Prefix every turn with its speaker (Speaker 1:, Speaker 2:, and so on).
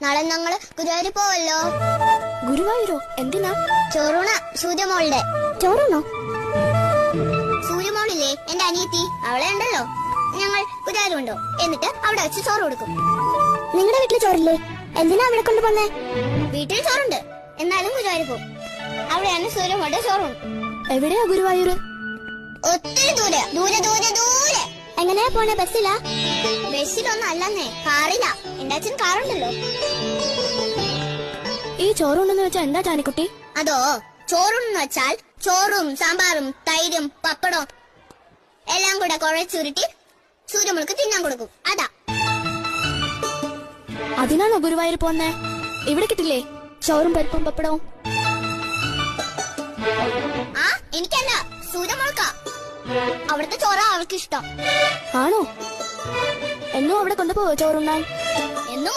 Speaker 1: നാളെ ഞങ്ങള് ഗുരുവായൂർ പോവല്ലോ.
Speaker 2: ഗുരുവായൂരോ? എന്തിനാ?
Speaker 1: ചോറൂണ സൂര്യമോളുടെ.
Speaker 2: ചോറുണോ?
Speaker 1: സൂര്യമോളില്ലേ എന്റെ അനിയത്തി, അവളെ ഉണ്ടല്ലോ. ഞങ്ങൾ ഗുരുവായൂർ ഉണ്ടോ, എന്നിട്ട് അവിടെ വെച്ച് ചോറ് കൊടുക്കും.
Speaker 2: നിങ്ങളുടെ വീട്ടില് ചോറില്ലേ? എന്തിനാ അവിടെ കൊണ്ടുപോന്നേ?
Speaker 1: വീട്ടിൽ ചോറുണ്ട്, എന്നാലും ഗുരുവായൂർ പോകും. അവിടെയാണ് സൂര്യമോളുടെ ചോറുണ്ട്.
Speaker 2: എവിടെയാ ഗുരുവായൂര്?
Speaker 1: ഒത്തിരി ദൂരെ ദൂരെ ദൂരെ ദൂരെ.
Speaker 2: എങ്ങനെയാ പോണേ? ബസ്സിലാ?
Speaker 1: ബസ്സിലൊന്നും അല്ലെന്നേ, കാറില്ല. എന്റെ അച്ഛൻ കാറുണ്ടല്ലോ.
Speaker 2: ഈ ചോറുണ്ടെന്ന് വെച്ചാ എന്താ ജാനിക്കുട്ടി?
Speaker 1: അതോ, ചോറുണ്ടെന്ന് വെച്ചാൽ ചോറും സാമ്പാറും തൈരും പപ്പടവും എല്ലാം കൂടെ കുഴച്ചുരുട്ടി സൂര്യമോൾക്ക് തിന്നാൻ കൊടുക്കും. അതാ.
Speaker 2: അതിനാണോ ഗുരുവായൂർ പോന്നേ? ഇവിടെ കിട്ടില്ലേ ചോറും പരിപ്പും പപ്പടവും?
Speaker 1: ആ, എനിക്കല്ല, സൂര്യമോൾക്കാ. അവിടുത്തെ ചോറാ അവൾക്ക് ഇഷ്ടം.
Speaker 2: ആണോ? എന്നും അവിടെ കൊണ്ടുപോവോ ചോറുണ്ണാൻ?
Speaker 1: എന്നും